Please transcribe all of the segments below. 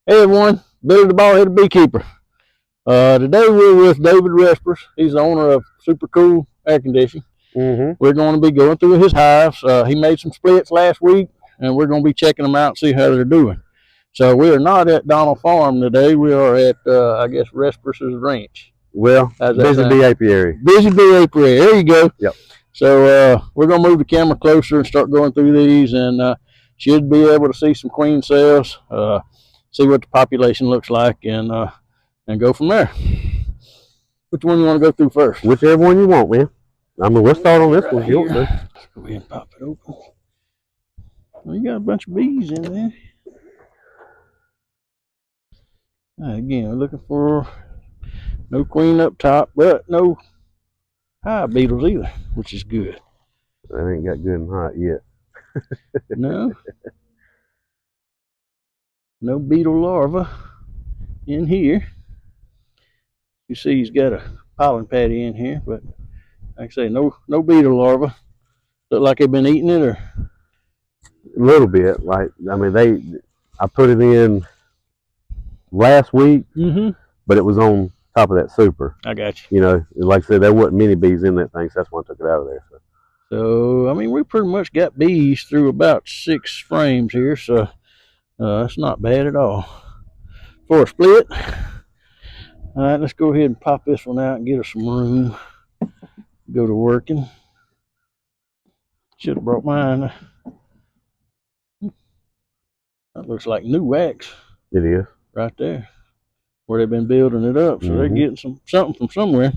Hey everyone, Billy the Bald-Headed Beekeeper. Today we're with David Respress. He's the owner of Super Cool Air Conditioning. We're going to be going through his hives. He made some splits last week, and we're going to be checking them out and see how they're doing. So we are not at Donald Farm today. We are at, I guess, Respress's ranch. Well, Busy Bee Apiary. Busy Bee Apiary. There you go. Yep. So we're going to move the camera closer and start going through these, and should be able to see some queen cells. See what the population looks like, and go from there. Which one you want to go through first? Whichever one you want, man. I mean, we'll start on this one if you want to. Let's go ahead and pop it open. Well, you got a bunch of bees in there. Again, we're looking for no queen up top, but no hive beetles either, which is good. That ain't got good and hot yet. No. No beetle larva in here. You see he's got a pollen patty in here, but like I say, no beetle larva. Look like they've been eating it, or a little bit. Like, I mean, I put it in last week, but it was on top of that super. I got you. You know, like I said, there wasn't many bees in that thing, so that's why I took it out of there. So I mean, we pretty much got bees through about 6 frames here, so that's not bad at all for a split. All right, let's go ahead and pop this one out and get us some room. Go to working. Should have brought mine. That looks like new wax. It is. Right there, where they've been building it up. So they're getting something from somewhere.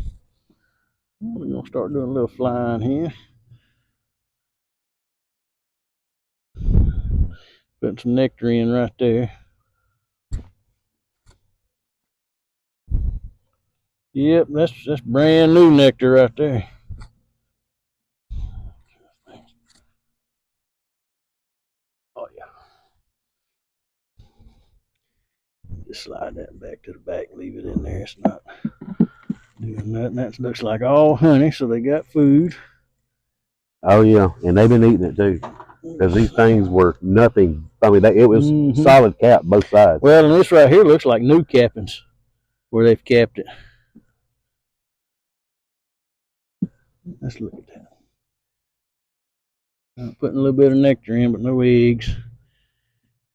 We're going to start doing a little flying here. Putting some nectar in right there. Yep, that's brand new nectar right there. Oh yeah. Just slide that back to the back, leave it in there. It's not doing nothing. That looks like all honey, so they got food. Oh yeah, and they've been eating it too. Because these things were nothing. I mean, it was solid cap both sides. Well, and this right here looks like new cappings where they've capped it. Let's look at that. I'm putting a little bit of nectar in, but no eggs.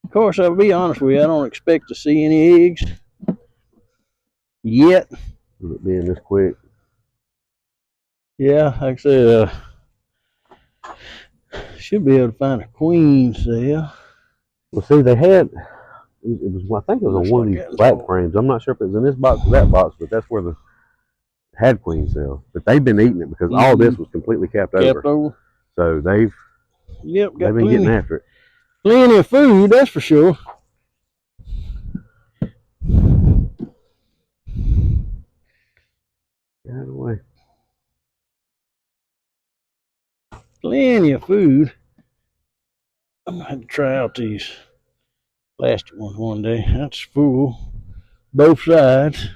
Of course, I'll be honest with you, I don't expect to see any eggs yet. With it being this quick. Yeah, like I said, should be able to find a queen cell. Well, see, they had, it was, I think it was on one of these black frames. I'm not sure if it was in this box or that box, but that's where the had queen cells. But they've been eating it because all this was completely capped over. So they've been getting after it. Plenty of food, that's for sure. Get out of the way. Plenty of food. I'm gonna have to try out these plastic ones one day. That's full, both sides.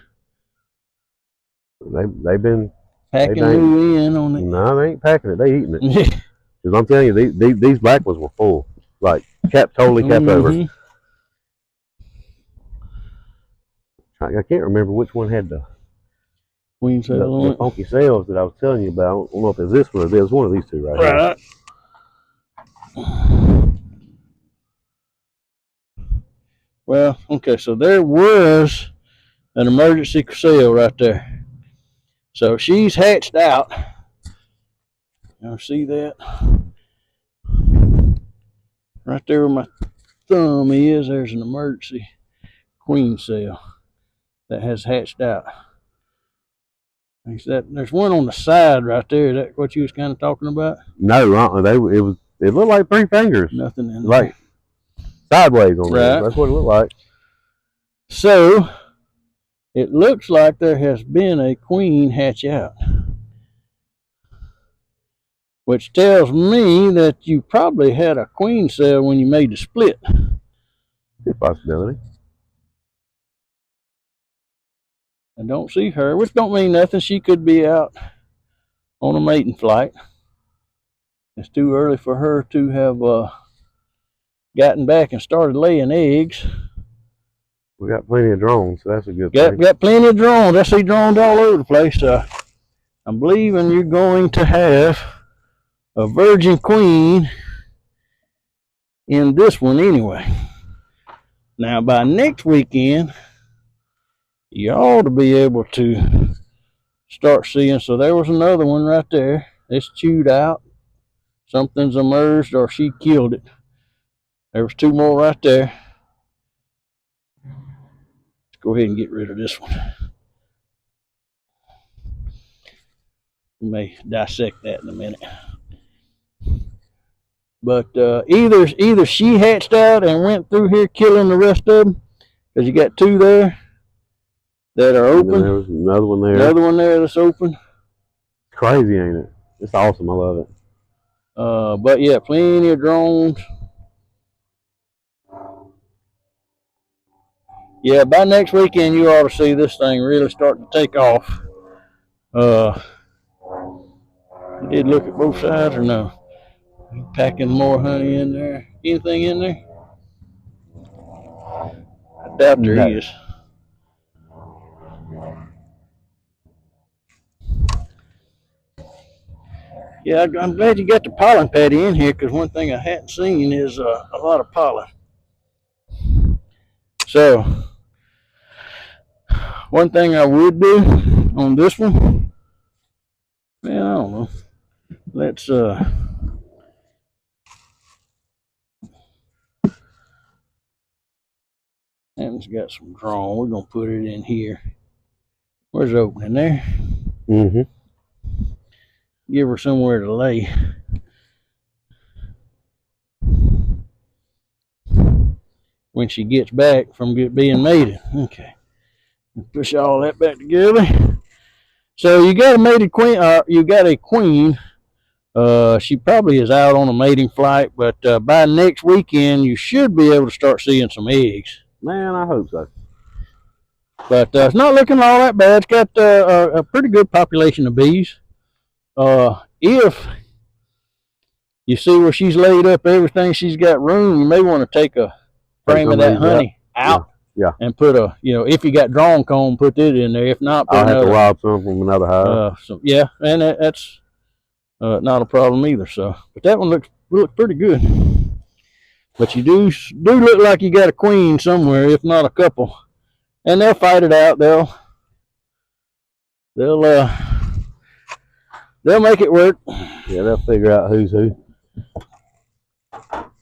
They've been packing you in on it. No, they ain't packing it. They eating it. Because I'm telling you, these black ones were full, like totally capped over. I can't remember which one had the queen cell on the funky cells that I was telling you about. I don't know if it's this one or this one of these two right here. Well, okay, so there was an emergency cell right there. So she's hatched out. Y'all see that? Right there where my thumb is, there's an emergency queen cell that has hatched out. There's one on the side right there. Is that what you was kind of talking about? No, it looked like 3 fingers. Nothing in like sideways on there. That's what it looked like. So it looks like there has been a queen hatch out, which tells me that you probably had a queen cell when you made the split. Good possibility. I don't see her, which don't mean nothing. She could be out on a mating flight. It's too early for her to have gotten back and started laying eggs. We got plenty of drones, so that's a good thing. Got plenty of drones. I see drones all over the place. I'm believing you're going to have a virgin queen in this one anyway. Now, by next weekend, you ought to be able to start seeing. So there was another one right there. It's chewed out. Something's emerged or she killed it. There was 2 more right there. Let's go ahead and get rid of this one. We may dissect that in a minute. But either she hatched out and went through here killing the rest of them, because you got 2 there that are open. There was another one there. Another one there that's open. Crazy, ain't it? It's awesome. I love it. But yeah, plenty of drones. Yeah, by next weekend you ought to see this thing really starting to take off. You did look at both sides or no? Packing more honey in there. Anything in there? I doubt there is. Yeah, I'm glad you got the pollen patty in here, because one thing I hadn't seen is a lot of pollen. So, one thing I would do on this one, man, I don't know. Let's Adam's got some drone. We're gonna put it in here. Where's the opening there? Mm-hmm. Give her somewhere to lay. When she gets back from being mated. Okay. Push all that back together. So you got a mated queen. You got a queen. She probably is out on a mating flight, but by next weekend you should be able to start seeing some eggs. Man, I hope so. But it's not looking all that bad. It's got a pretty good population of bees. If you see where she's laid up everything, she's got room, you may want to take a frame of that honey out. Yeah. And put if you got drone comb, put it in there. If not, I'll have to rob some from another hive. Yeah, and that's not a problem either. So, but that one looks pretty good. But you do look like you got a queen somewhere, if not a couple, and they'll fight it out. They'll make it work. Yeah, they'll figure out who's who.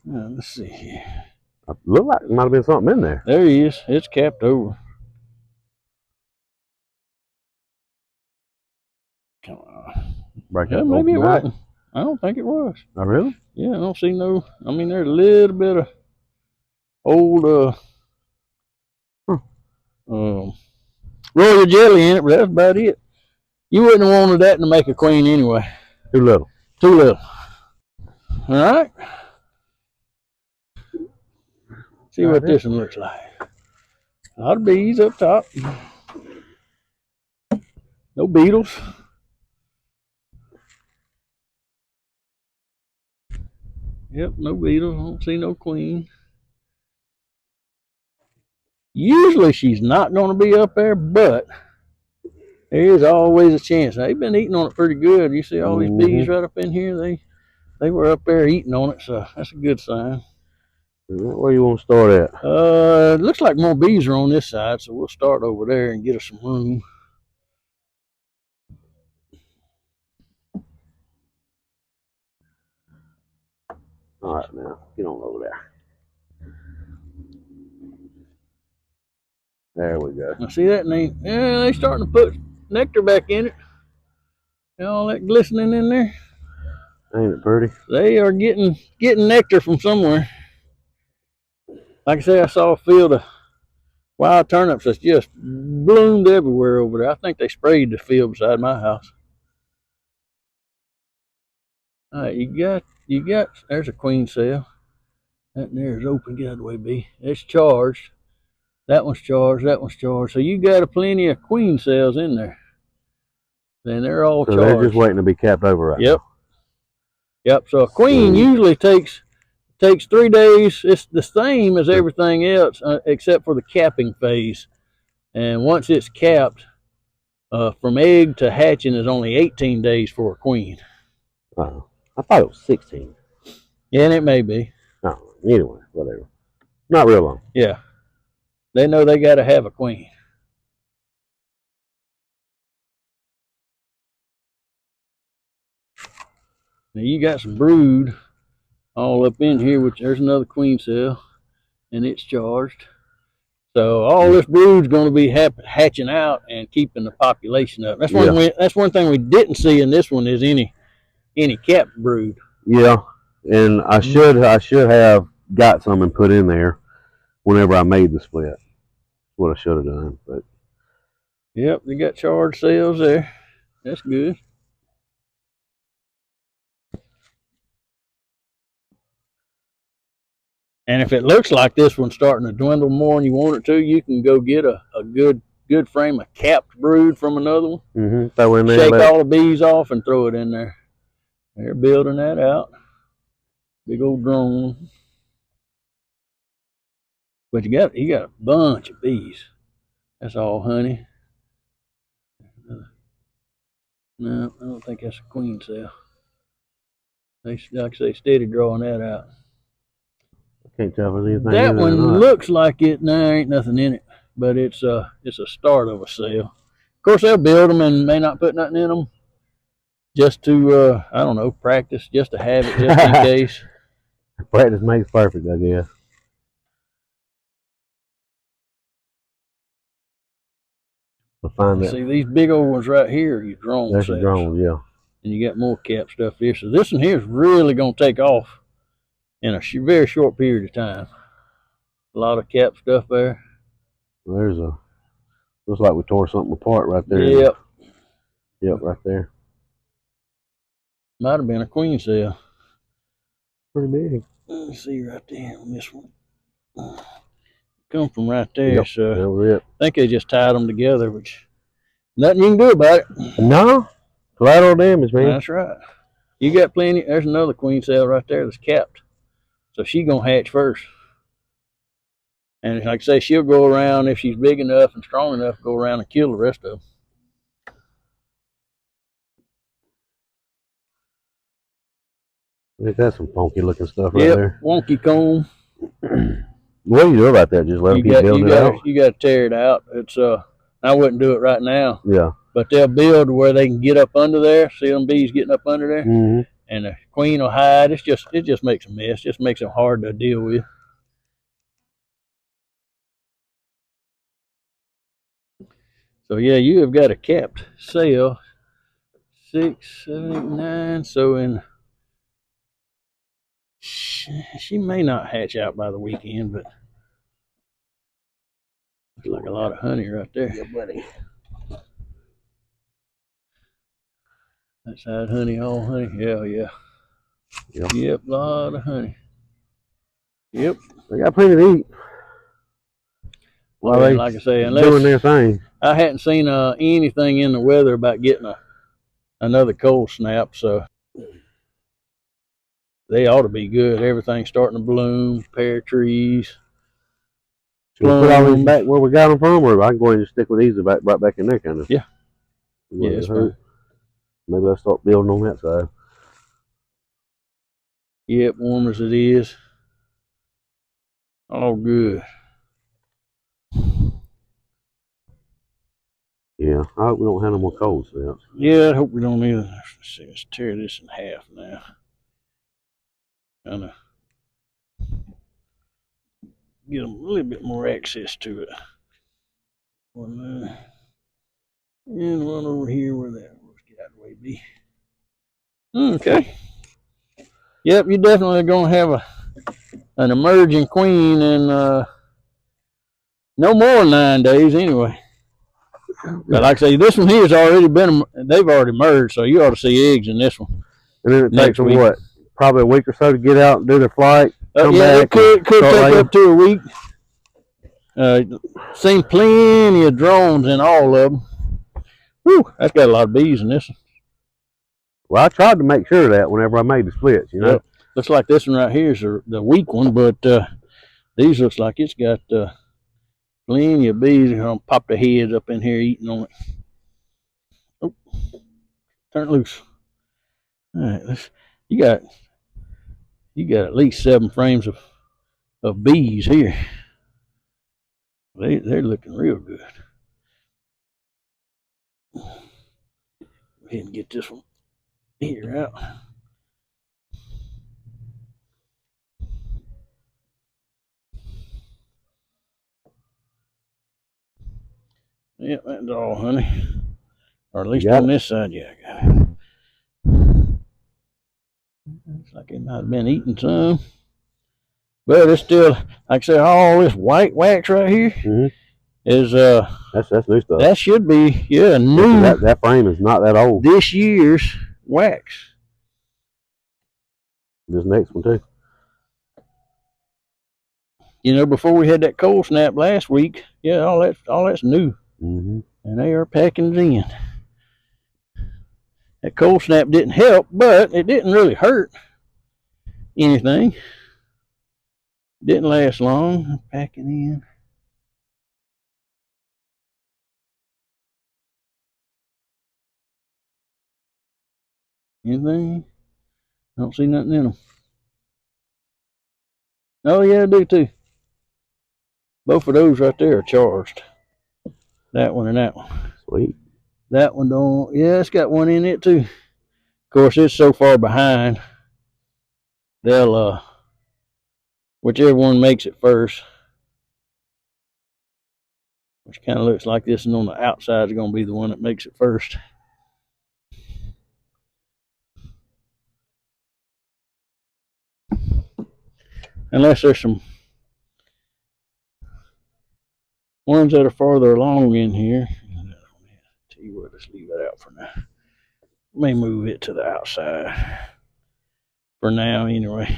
Let's see here. Look like there might have been something in there. There he is. It's capped over. Come on. Yeah, maybe it wasn't. I don't think it was. Oh, really? Yeah, I don't see no. I mean, there's a little bit of old royal jelly in it, but that's about it. You wouldn't have wanted that to make a queen anyway. Too little. Too little. All right. See what this one looks like. A lot of bees up top. No beetles. Yep, no beetles. I don't see no queen. Usually she's not going to be up there, but there is always a chance. They've been eating on it pretty good. You see all these bees right up in here? They were up there eating on it, so that's a good sign. Where you want to start at? It looks like more bees are on this side, so we'll start over there and get us some room. All right, now get on over there. There we go. Now see that? And they starting to put nectar back in it. And all that glistening in there. Ain't it pretty? They are getting nectar from somewhere. Like I say, I saw a field of wild turnips that's just bloomed everywhere over there. I think they sprayed the field beside my house. All right, you got. There's a queen cell. That there is open. Get out of the way, bee. It's charged. That one's charged. That one's charged. So you got plenty of queen cells in there. Then they're all charged. They're just waiting to be capped over right now. Yep. So a queen usually takes Takes 3 days. It's the same as everything else, except for the capping phase. And once it's capped, from egg to hatching is only 18 days for a queen. I thought it was 16. Yeah, and it may be. No, anyway, whatever. Not real long. Yeah. They know they got to have a queen. Now you got some brood all up in here, which there's another queen cell, and it's charged. So all this brood's going to be hatching out and keeping the population up. That's one thing we didn't see in this one is any capped brood. Yeah, and I should have got some and put in there whenever I made the split. That's what I should have done. But yep, they got charged cells there. That's good. And if it looks like this one's starting to dwindle more than you want it to, you can go get a good frame of capped brood from another one. Throw in there, shake all the bees off and throw it in there. They're building that out. Big old drone. But you got a bunch of bees. That's all honey. No, I don't think that's a queen cell. They, like I say, steady drawing that out. Can't tell if there's anything. That one looks like it. No, there ain't nothing in it, but it's a start of a cell. Of course, they'll build them and may not put nothing in them, just to I don't know, practice, just to have it, just in case. Practice makes perfect, I guess. We'll find that. See these big old ones right here. You drone. That's a drone, yeah. And you got more cap stuff here. So this one here is really gonna take off in a very short period of time. A lot of cap stuff there. There's looks like we tore something apart right there. Yep. Yep, right there. Might have been a queen cell. Pretty big. Let's see right there on this one. Come from right there. Yep, so I think they just tied them together, which nothing you can do about it. No. Collateral damage, man. That's right. You got plenty. There's another queen cell right there that's capped. So she's going to hatch first. And like I say, she'll go around, if she's big enough and strong enough, go around and kill the rest of them. That's some funky looking stuff right there. Wonky comb. What do you do about that? Just let them keep building it out? You got to tear it out. It's I wouldn't do it right now. Yeah. But they'll build where they can get up under there. See them bees getting up under there? And the queen will hide. It just makes a mess. Just makes it hard to deal with. So yeah, you have got a capped cell. 6, 7, 8, 9. So in she may not hatch out by the weekend, but looks like a lot of honey right there. Yeah, buddy. That side honey, all honey. Yeah. Yep, a lot of honey. Yep. They got plenty to eat. Well, they, like I say, unless doing their thing. I hadn't seen anything in the weather about getting another cold snap, so they ought to be good. Everything's starting to bloom, pear trees. Should we put all these back where we got them from, or I can go ahead and stick with these right back in there, kind of? Yeah. Yeah, it's fine. Maybe I'll start building on that side. Yep, warm as it is. All good. Yeah, I hope we don't have no more cold snaps. Yeah, I hope we don't either. Let's see, let's tear this in half now. Kind of get them a little bit more access to it. One there. And one over here where that was. Get out of the way, B. Okay. Yep, you're definitely going to have an emerging queen in no more than 9 days anyway. But like I say, this one here has already been, they've already merged, so you ought to see eggs in this one. And then it takes them, what, probably a week or so to get out and do their flight? Yeah, it could take up to a week. Seen plenty of drones in all of them. Whew, that's got a lot of bees in this one. Well, I tried to make sure of that whenever I made the splits, you know. Yep. Looks like this one right here is the weak one, but these looks like it's got plenty of bees. They're gonna pop their heads up in here eating on it. Oh, turn it loose. All right, you got at least 7 frames of bees here. They're looking real good. Go ahead and get this one here out. Yep, that's all, honey. Or at least on this side, yeah, I got it. Looks like it might have been eating some. But it's still, like I said, all this white wax right here is that's new stuff. That should be new. That frame is not that old. This year's wax. This next one too. You know, before we had that cold snap last week, yeah, all that's new, and they are packing it in. That cold snap didn't help, but it didn't really hurt anything. Didn't last long. Packing in. Anything? I don't see nothing in them. Oh yeah, I do too. Both of those right there are charged. That one and that one. Sweet. That one don't. Yeah, it's got one in it too. Of course, it's so far behind. They'll whichever one makes it first, which kind of looks like this one on the outside is going to be the one that makes it first. Unless there's some ones that are farther along in here. Tell you what, let's leave that out for now. May move it to the outside for now anyway.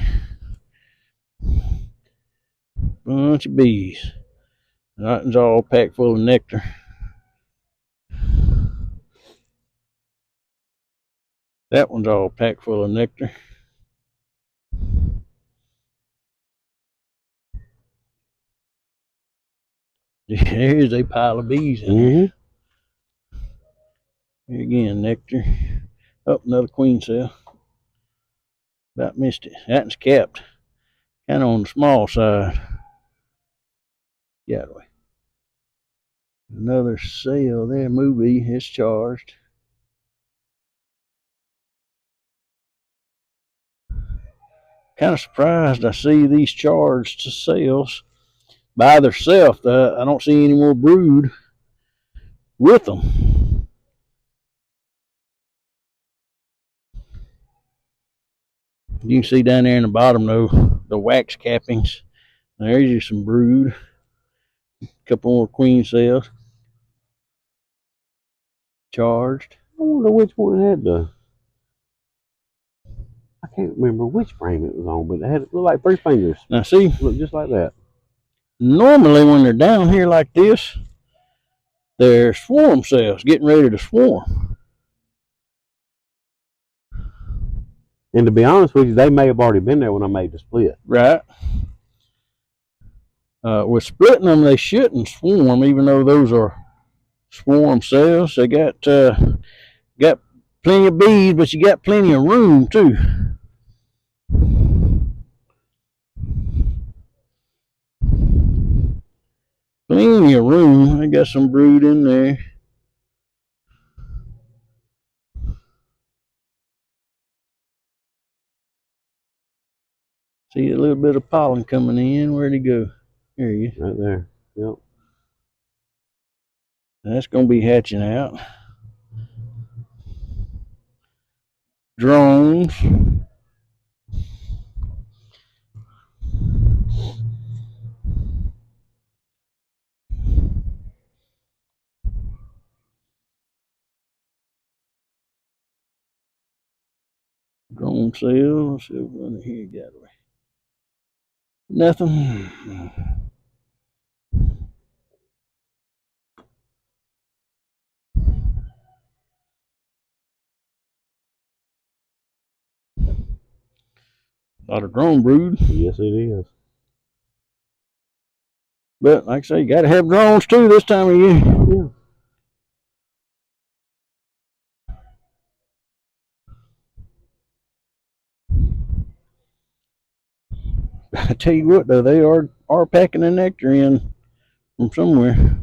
Bunch of bees. That one's all packed full of nectar. That one's all packed full of nectar. Here's a pile of bees in here. Here again, nectar. Oh, another queen cell. About missed it. That one's capped. Kind of on the small side. Get out of the way. Another cell there. Movie. It's charged. Kind of surprised I see these charged cells by themselves. I don't see any more brood with them. You can see down there in the bottom though, the wax cappings. There's just some brood. A couple more queen cells. Charged. I wonder which one had I can't remember which frame it was on, but it looked like 3 fingers. Now see, it looked just like that. Normally when they're down here like this, they're swarm cells getting ready to swarm. And to be honest with you, they may have already been there when I made the split. Right. With splitting them, they shouldn't swarm, even though those are swarm cells. They got plenty of bees, but you got plenty of room too. Plenty of room. I got some brood in there. See a little bit of pollen coming in. Where'd he go? There he is. Right there. Yep. That's going to be hatching out. Drones. Drone cells. Let's see what's under here. Got away. Nothing. A lot of drone brood. Yes, it is. But like I say, you got to have drones too this time of year. Yeah. I tell you what, though, they are packing the nectar in from somewhere.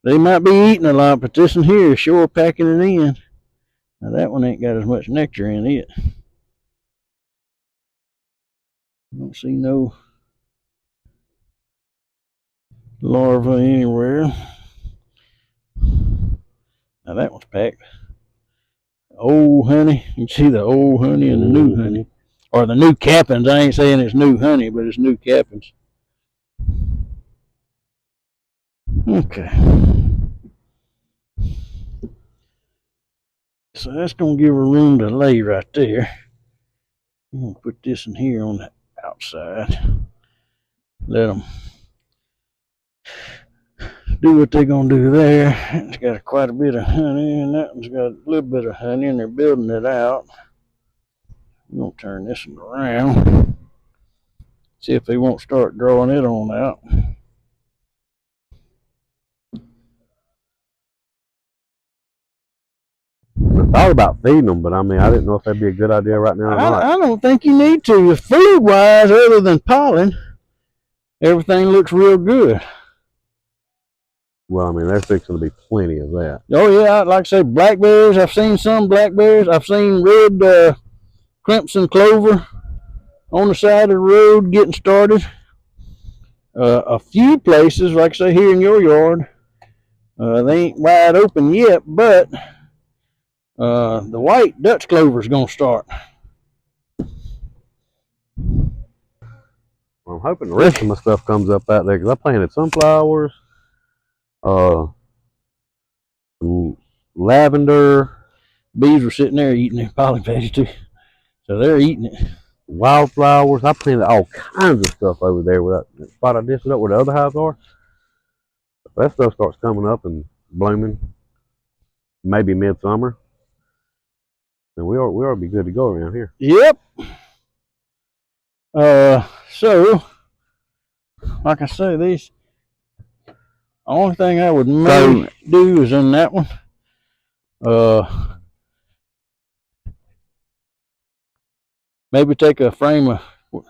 They might be eating a lot, but this one here is sure packing it in. Now that one ain't got as much nectar in it. I don't see no larvae anywhere. Now that one's packed. Old honey. You can see the old honey and the new honey. Or the new cappings. I ain't saying it's new honey, but it's new cappings. Okay. So that's going to give her room to lay right there. I'm going to put this in here on the outside. Let them do what they're going to do there. It's got quite a bit of honey, and that one's got a little bit of honey, and they're building it out. I'm going to turn this one around. See if they won't start drawing it on out. I thought about feeding them, but I mean, I didn't know if that'd be a good idea right now or not. I don't think you need to. Food-wise, other than pollen, everything looks real good. Well, I mean, there's fixing to be plenty of that. Oh, yeah, like I say, blackberries. I've seen some blackberries. I've seen red crimson clover on the side of the road getting started. A few places, like I say, here in your yard, they ain't wide open yet, but the white Dutch clover is going to start. Well, I'm hoping the rest of my stuff comes up out there because I planted sunflowers, some lavender. Bees were sitting there eating their pollen patch too, so they're eating it. Wildflowers. I planted all kinds of stuff over there with that spot I dished up where the other hives are. If that stuff starts coming up and blooming, maybe midsummer, then we ought to be good to go around here. Yep. So, like I say, these only thing I would maybe do is in that one. Maybe take a frame of,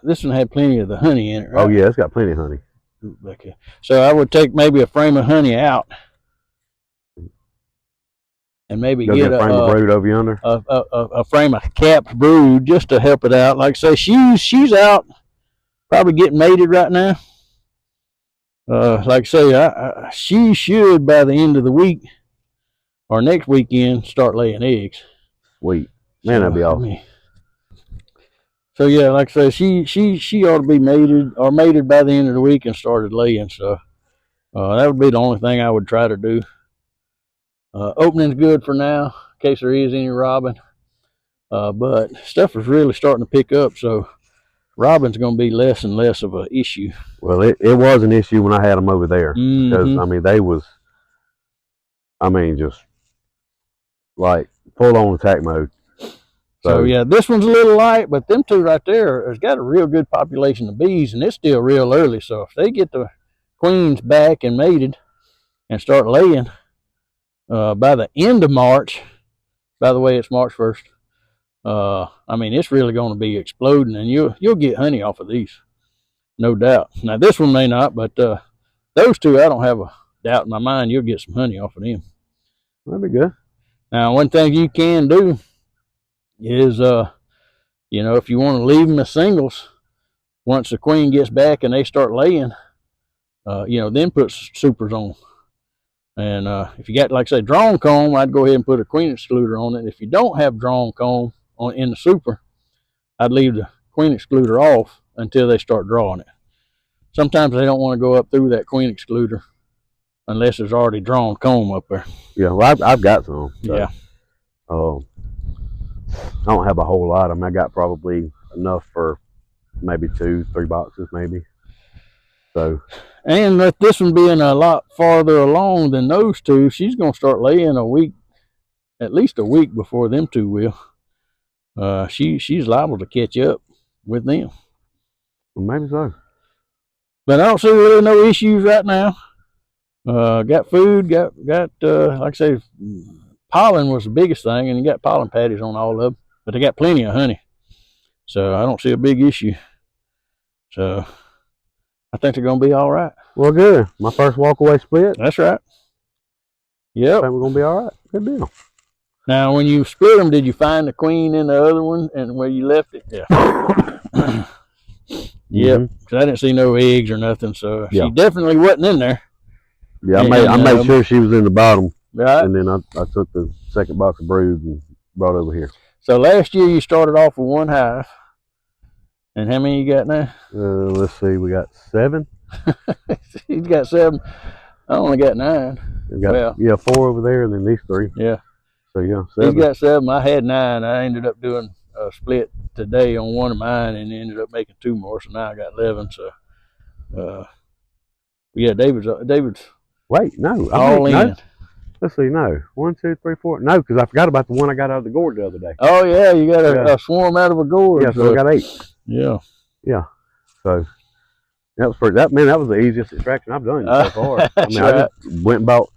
this one had plenty of the honey in it, right? Oh yeah, it's got plenty of honey. Okay. So I would take maybe a frame of honey out and maybe get a frame of brood over yonder. A frame of capped brood just to help it out. Like I say, she's out probably getting mated right now. Like I say, she should by the end of the week or next weekend start laying eggs. Sweet. Man, that'd be awesome. So yeah, like I say, she ought to be mated by the end of the week and started laying. So that would be the only thing I would try to do. Opening's good for now, in case there is any robin. But stuff is really starting to pick up, so robin's going to be less and less of an issue. Well, it was an issue when I had them over there because I mean they was, just like full on attack mode. So yeah, this one's a little light, but them two right there has got a real good population of bees, and it's still real early. So if they get the queens back and mated and start laying by the end of March, by the way, it's March 1st. I mean, it's really going to be exploding, and you'll get honey off of these, no doubt. Now this one may not, but those two, I don't have a doubt in my mind you'll get some honey off of them. That'd be good. Now, one thing you can do is, if you want to leave them as singles, once the queen gets back and they start laying, then put supers on. And if you got, like I say, drone comb, I'd go ahead and put a queen excluder on it. If you don't have drone comb in the super, I'd leave the queen excluder off until they start drawing it. Sometimes they don't want to go up through that queen excluder unless there's already drawn comb up there. Yeah, well, I've got some. So, yeah. I don't have a whole lot. I mean, I got probably enough for maybe 2-3 boxes, maybe. So. And with this one being a lot farther along than those two, she's going to start laying at least a week before them two will. she's liable to catch up with them. Well, maybe so. But I don't see really no issues right now. Got food, got like I say, pollen was the biggest thing, and you got pollen patties on all of them. But they got plenty of honey, so I don't see a big issue. So I think they're gonna be all right. Well, good. My first walkaway split. That's right. Yep. I think we're gonna be all right. Good deal. Now, when you split them, did you find the queen in the other one and where you left it? Yeah. Yep. Because I didn't see no eggs or nothing, so she definitely wasn't in there. Yeah, I made sure she was in the bottom. Right. And then I took the second box of brood and brought over here. So last year you started off with 1 hive. And how many you got now? Let's see, we got 7. He's got 7. I only got 9. We got, 4 over there and then these 3. Yeah. So yeah, 7. He's got 7. I had 9. I ended up doing a split today on one of mine and ended up making 2 more. So now I got 11. So, yeah, David's. Wait, no. All in. No. Let's see, no. 1, 2, 3, 4. No, because I forgot about the one I got out of the gourd the other day. Oh, yeah, you got a swarm out of a gourd. Yeah, so I got 8. Yeah. Yeah. So that was that was the easiest extraction I've done so far. I mean, I just went and bought,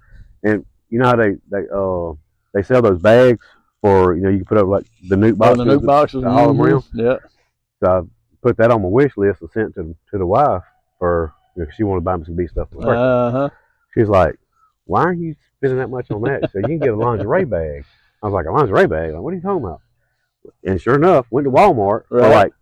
and you know how they sell those bags for, you can put up like the nuke boxes. The nuke boxes. All them around. Yeah. So I put that on my wish list and sent it to the wife for, she wanted to buy me some bee stuff for her. She's like, why are you spending that much on that? So you can get a lingerie bag. I was like, a lingerie bag? Like, what are you talking about? And sure enough, went to Walmart for like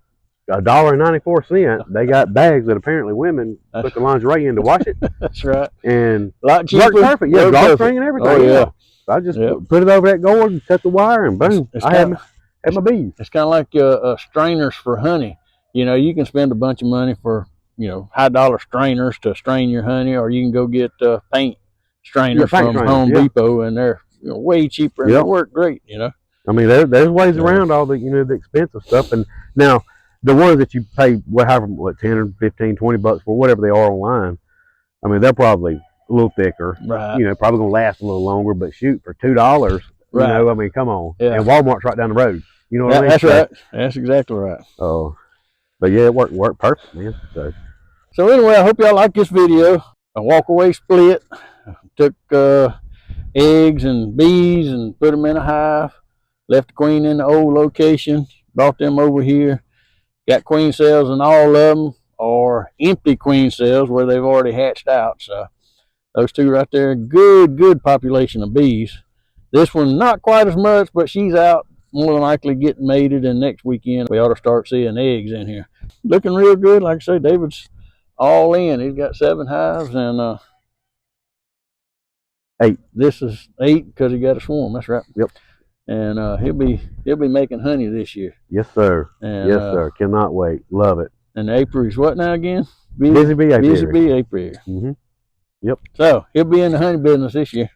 $1.94. They got bags that apparently women put the lingerie in to wash it. That's right. And a lot cheaper. Perfect. Yeah, drawstring and everything. Oh, yeah. So I just put it over that gourd and cut the wire and boom. I had my bees. It's kind of like strainers for honey. You can spend a bunch of money for, high dollar strainers to strain your honey, or you can go get paint strainers from Home Depot, and they're way cheaper and they work great. I mean, there's ways around all the the expensive stuff. And now the ones that you pay however, what, 10 or 15, 20 bucks for, whatever they are online, I mean, they're probably a little thicker. Right. Probably gonna last a little longer. But shoot, for $2, I mean, come on. Yeah. And Walmart's right down the road. You know what I mean? That's right. That's exactly right. Oh, but yeah, it worked perfect, man. So anyway, I hope y'all like this video. A walkaway split. Took eggs and bees and put them in a hive. Left the queen in the old location. Brought them over here. Got queen cells in all of them, or empty queen cells where they've already hatched out. So those 2 right there, good population of bees. This one not quite as much, but she's out, more than likely getting mated, and next weekend we ought to start seeing eggs in here. Looking real good. Like I say, David's all in. He's got 7 hives and 8. This is 8 because he got a swarm. That's right. Yep. And he'll be making honey this year. Yes, sir. And, yes, sir. Cannot wait. Love it. And the apiary's what now again? Busy Bee Apiary. Busy Bee Apiary. Yep. So he'll be in the honey business this year.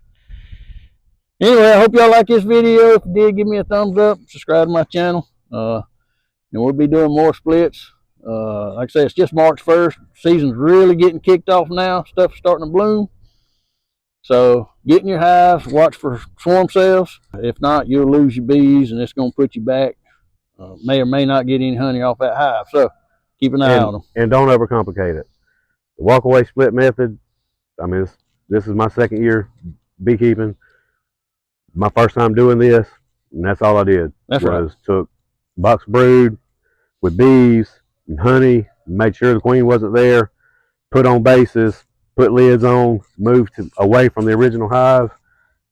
Anyway, I hope y'all like this video. If you did, give me a thumbs up. Subscribe to my channel. And we'll be doing more splits. Like I say, it's just March 1st. Season's really getting kicked off now. Stuff's starting to bloom. So get in your hives, watch for swarm cells. If not, you'll lose your bees, and it's going to put you back. May or may not get any honey off that hive. So keep an eye on them. And don't overcomplicate it. The walkaway split method, I mean, this is my 2nd year beekeeping. My first time doing this, and that's all I did. That's right. Took box brood with bees and honey, made sure the queen wasn't there, put on bases, put lids on, moved away from the original hive,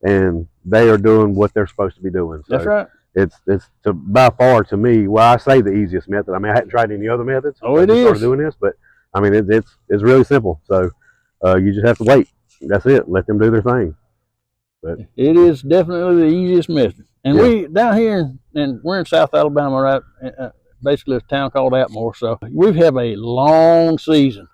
and they are doing what they're supposed to be doing. So that's right. It's by far, to me, well, I say the easiest method. I mean, I hadn't tried any other methods. Oh, it is. Started doing this, but I mean, it's really simple. So you just have to wait. That's it. Let them do their thing. But it is definitely the easiest method. And we down here, and we're in South Alabama, right? Basically, a town called Atmore. So we have a long season.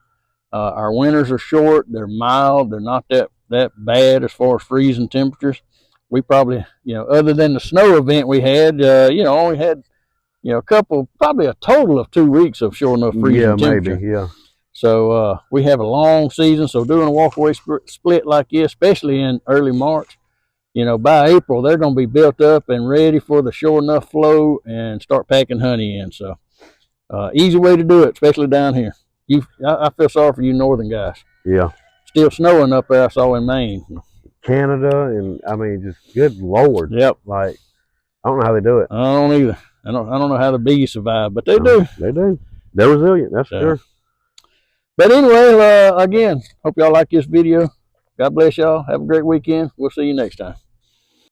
Our winters are short. They're mild. They're not that bad as far as freezing temperatures. We probably, other than the snow event we had, only had, probably a total of 2 weeks of sure enough freezing temperature. Maybe, yeah. So we have a long season. So doing a walkaway split like this, especially in early March, you know, by April, they're going to be built up and ready for the shore enough flow and start packing honey in. So easy way to do it, especially down here. I feel sorry for you northern guys. Yeah. Still snowing up there, I saw in Maine. Canada, and I mean, just good Lord. Yep. Like, I don't know how they do it. I don't either. I don't know how the bees survive, but they do. They do. They're resilient, that's for sure. But anyway, again, hope y'all like this video. God bless y'all. Have a great weekend. We'll see you next time.